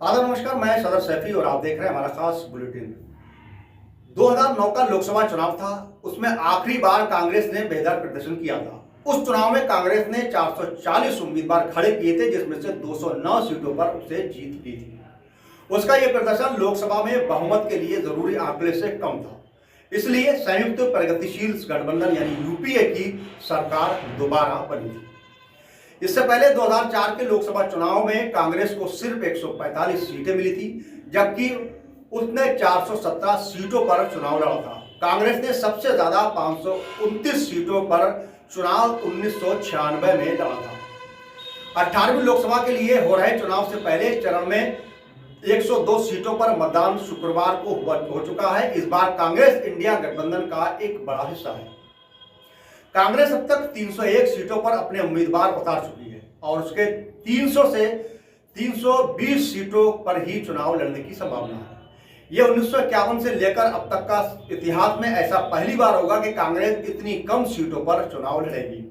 आदाब नमस्कार, मैं सदर सैफी और आप देख रहे हैं हमारा खास बुलेटिन। 2009 का लोकसभा चुनाव था। उसमें आखिरी बार कांग्रेस ने बेहतर प्रदर्शन किया था। उस चुनाव में कांग्रेस ने 440 उम्मीदवार खड़े किए थे, जिसमें से 209 सीटों पर उसे जीत ली थी। उसका यह प्रदर्शन लोकसभा में बहुमत के लिए जरूरी आंकड़े से कम था। इसलिए संयुक्त प्रगतिशील गठबंधन यानी यूपीए की सरकार दोबारा बनी थी। इससे पहले 2004 के लोकसभा चुनाव में कांग्रेस को सिर्फ 145 सीटें मिली थी, जबकि उसने 417 सीटों पर चुनाव लड़ा था। कांग्रेस ने सबसे ज्यादा 529 सीटों पर चुनाव 1996 में लड़ा था। 18वीं लोकसभा के लिए हो रहे चुनाव से पहले इस चरण में 102 सीटों पर मतदान शुक्रवार को हो चुका है। इस बार कांग्रेस इंडिया गठबंधन का एक बड़ा हिस्सा है। कांग्रेस अब तक 301 सीटों पर अपने उम्मीदवार उतार चुकी है और उसके 300 से 320 सीटों पर ही चुनाव लड़ने की संभावना है। यह 1951 से लेकर अब तक का इतिहास में ऐसा पहली बार होगा कि कांग्रेस इतनी कम सीटों पर चुनाव लड़ेगी।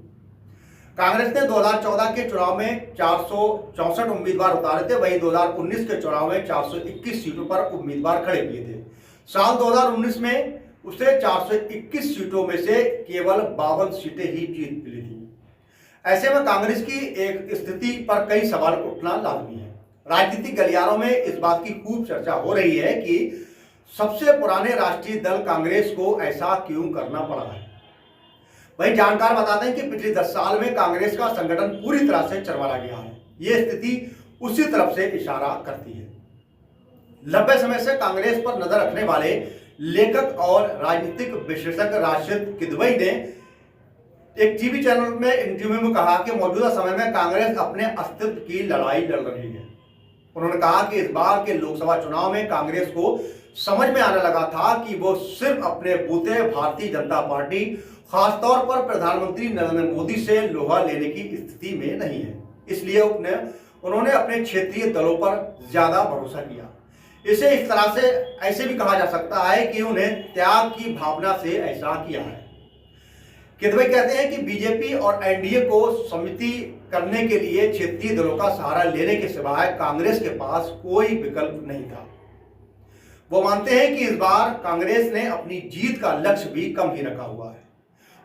कांग्रेस ने 2014 के चुनाव में 464 उम्मीदवार उतारे थे, वहीं 2019 के चुनाव में 421 सीटों पर उम्मीदवार खड़े किए थे। साल 2019 में उसे 421 सीटों में से केवल 52 सीटें ही जीत मिली थी। ऐसे में कांग्रेस की एक स्थिति पर कई सवाल उठना लाजमी है। राजनीतिक गलियारों में इस बात की खूब चर्चा हो रही है कि सबसे पुराने राष्ट्रीय दल कांग्रेस को ऐसा क्यों करना पड़ा है। वही जानकार बताते हैं कि पिछले 10 साल में कांग्रेस का संगठन पूरी तरह से चरमरा गया है। यह स्थिति उसी तरफ से इशारा करती है। लंबे समय से कांग्रेस पर नजर रखने वाले लेखक और राजनीतिक विशेषज्ञ राशिद किदवई ने एक टीवी चैनल में इंटरव्यू में कहा कि मौजूदा समय में कांग्रेस अपने अस्तित्व की लड़ाई लड़ रही है। उन्होंने कहा कि इस बार के लोकसभा चुनाव में कांग्रेस को समझ में आने लगा था कि वो सिर्फ अपने बूते भारतीय जनता पार्टी, खासतौर पर प्रधानमंत्री नरेंद्र मोदी से लोहा लेने की स्थिति में नहीं है। इसलिए उन्होंने अपने क्षेत्रीय दलों पर ज्यादा भरोसा किया। इसे इस तरह से ऐसे भी कहा जा सकता है कि उन्हें त्याग की भावना से ऐसा किया है। किदवई कहते हैं कि बीजेपी और एनडीए को समिति करने के लिए क्षेत्रीय दलों का सहारा लेने के सिवाय कांग्रेस के पास कोई विकल्प नहीं था। वो मानते हैं कि इस बार कांग्रेस ने अपनी जीत का लक्ष्य भी कम ही रखा हुआ है।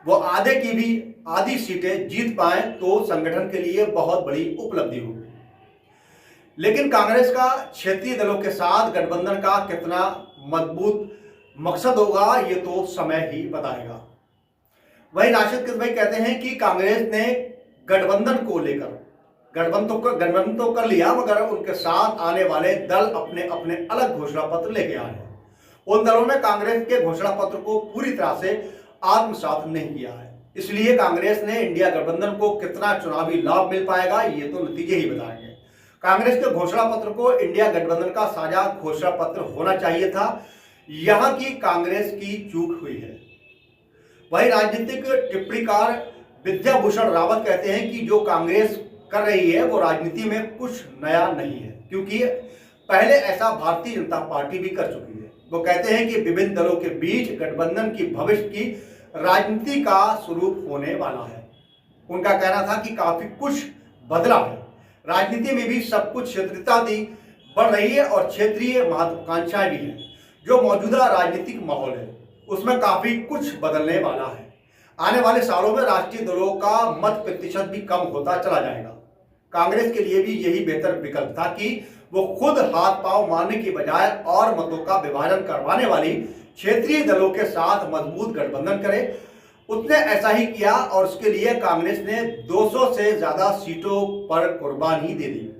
वो आधे की भी आधी सीटें जीत पाए तो संगठन के लिए बहुत बड़ी उपलब्धि होगी। लेकिन कांग्रेस का क्षेत्रीय दलों के साथ गठबंधन का कितना मजबूत मकसद होगा, ये तो समय ही बताएगा। वहीं राशिद किदवई कहते हैं कि कांग्रेस ने गठबंधन को लेकर गठबंधन तो कर लिया, मगर उनके साथ आने वाले दल अपने अपने अलग घोषणा पत्र लेके आए हैं। उन दलों ने कांग्रेस के घोषणा पत्र को पूरी तरह से आत्मसात नहीं किया है। इसलिए कांग्रेस ने इंडिया गठबंधन को कितना चुनावी लाभ मिल पाएगा, ये तो नतीजे ही बताएंगे। कांग्रेस के घोषणा पत्र को इंडिया गठबंधन का साझा घोषणा पत्र होना चाहिए था। यहां की कांग्रेस की चूक हुई है। वही राजनीतिक टिप्पणीकार विद्याभूषण रावत कहते हैं कि जो कांग्रेस कर रही है वो राजनीति में कुछ नया नहीं है, क्योंकि पहले ऐसा भारतीय जनता पार्टी भी कर चुकी है। वो कहते हैं कि विभिन्न दलों के बीच गठबंधन की भविष्य की राजनीति का स्वरूप होने वाला है। उनका कहना था कि काफी कुछ बदला है। राजनीति में भी सब कुछ क्षेत्रीयता बढ़ रही है और क्षेत्रीय महत्वाकांक्षाएं भी हैं। जो मौजूदा राजनीतिक माहौल है उसमें काफी कुछ बदलने वाला है। आने वाले सालों में राष्ट्रीय दलों का मत प्रतिशत भी कम होता चला जाएगा। कांग्रेस के लिए भी यही बेहतर विकल्प था कि वो खुद हाथ पांव मारने की बजाय और मतों का विभाजन करवाने वाली क्षेत्रीय दलों के साथ मजबूत गठबंधन करे। उसने ऐसा ही किया और उसके लिए कांग्रेस ने 200 से ज्यादा सीटों पर कुर्बानी दे दी।